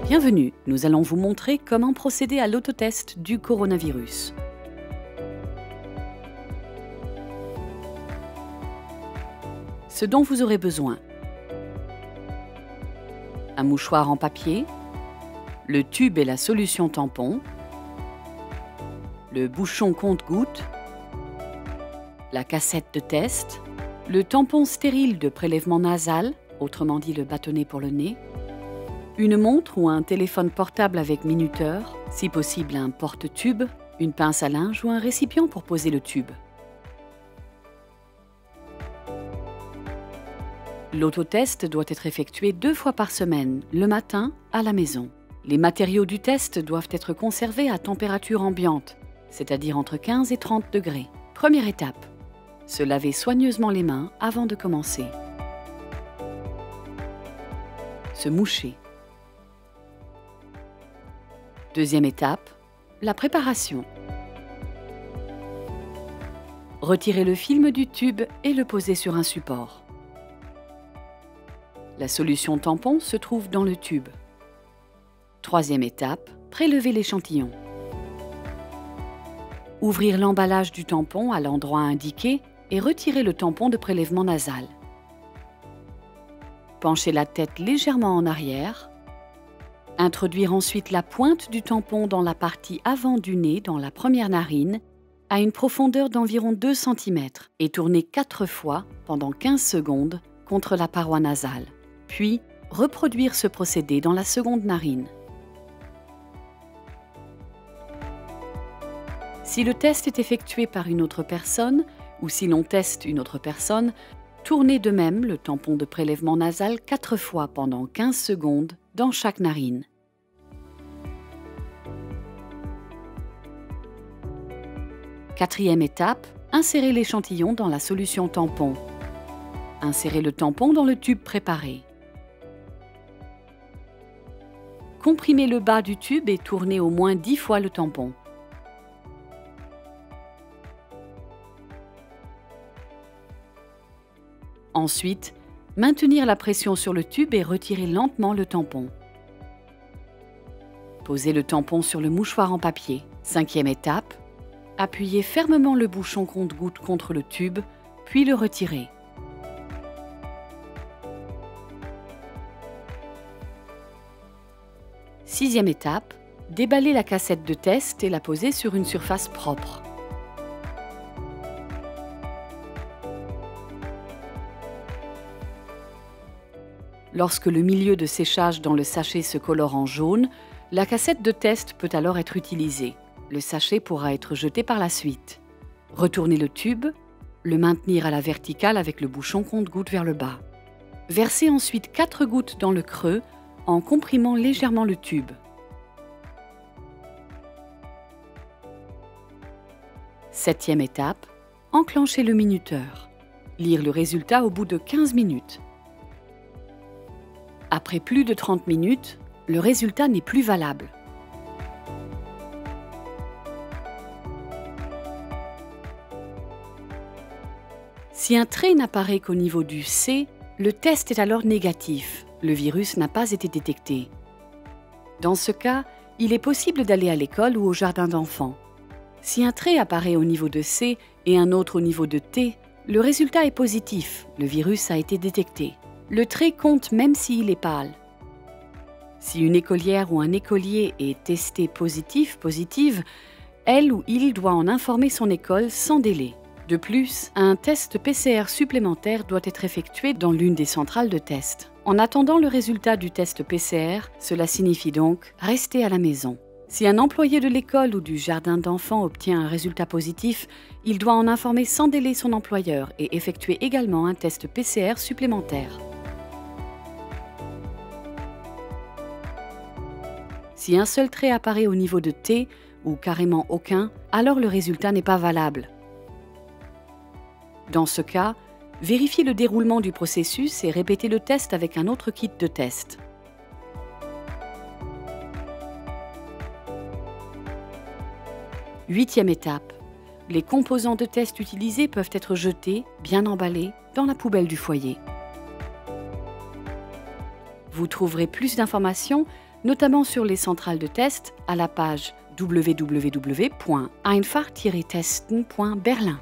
Bienvenue, nous allons vous montrer comment procéder à l'autotest du coronavirus. Ce dont vous aurez besoin: un mouchoir en papier, le tube et la solution tampon, le bouchon compte-gouttes, la cassette de test, le tampon stérile de prélèvement nasal, autrement dit le bâtonnet pour le nez, une montre ou un téléphone portable avec minuteur, si possible un porte-tube, une pince à linge ou un récipient pour poser le tube. L'autotest doit être effectué 2 fois par semaine, le matin à la maison. Les matériaux du test doivent être conservés à température ambiante, c'est-à-dire entre 15 et 30 degrés. Première étape: se laver soigneusement les mains avant de commencer. Se moucher. Deuxième étape, la préparation. Retirez le film du tube et le poser sur un support. La solution tampon se trouve dans le tube. Troisième étape, prélever l'échantillon. Ouvrir l'emballage du tampon à l'endroit indiqué et retirer le tampon de prélèvement nasal. Penchez la tête légèrement en arrière. Introduire ensuite la pointe du tampon dans la partie avant du nez, dans la première narine, à une profondeur d'environ 2 cm et tourner 4 fois pendant 15 secondes contre la paroi nasale. Puis, reproduire ce procédé dans la seconde narine. Si le test est effectué par une autre personne ou si l'on teste une autre personne, tournez de même le tampon de prélèvement nasal 4 fois pendant 15 secondes dans chaque narine. Quatrième étape, insérez l'échantillon dans la solution tampon. Insérez le tampon dans le tube préparé. Comprimez le bas du tube et tournez au moins 10 fois le tampon. Ensuite, maintenir la pression sur le tube et retirer lentement le tampon. Posez le tampon sur le mouchoir en papier. Cinquième étape, appuyez fermement le bouchon compte-gouttes contre le tube, puis le retirez. Sixième étape, déballez la cassette de test et la posez sur une surface propre. Lorsque le milieu de séchage dans le sachet se colore en jaune, la cassette de test peut alors être utilisée. Le sachet pourra être jeté par la suite. Retournez le tube, le maintenir à la verticale avec le bouchon compte-gouttes vers le bas. Versez ensuite 4 gouttes dans le creux en comprimant légèrement le tube. Septième étape, enclenchez le minuteur. Lire le résultat au bout de 15 minutes. Après plus de 30 minutes, le résultat n'est plus valable. Si un trait n'apparaît qu'au niveau du C, le test est alors négatif. Le virus n'a pas été détecté. Dans ce cas, il est possible d'aller à l'école ou au jardin d'enfants. Si un trait apparaît au niveau de C et un autre au niveau de T, le résultat est positif. Le virus a été détecté. Le trait compte même s'il est pâle. Si une écolière ou un écolier est testé positive, elle ou il doit en informer son école sans délai. De plus, un test PCR supplémentaire doit être effectué dans l'une des centrales de test. En attendant le résultat du test PCR, cela signifie donc rester à la maison. Si un employé de l'école ou du jardin d'enfants obtient un résultat positif, il doit en informer sans délai son employeur et effectuer également un test PCR supplémentaire. Si un seul trait apparaît au niveau de T ou carrément aucun, alors le résultat n'est pas valable. Dans ce cas, vérifiez le déroulement du processus et répétez le test avec un autre kit de test. Huitième étape, les composants de test utilisés peuvent être jetés, bien emballés, dans la poubelle du foyer. Vous trouverez plus d'informations notamment sur les centrales de test à la page www.einfach-testen.berlin.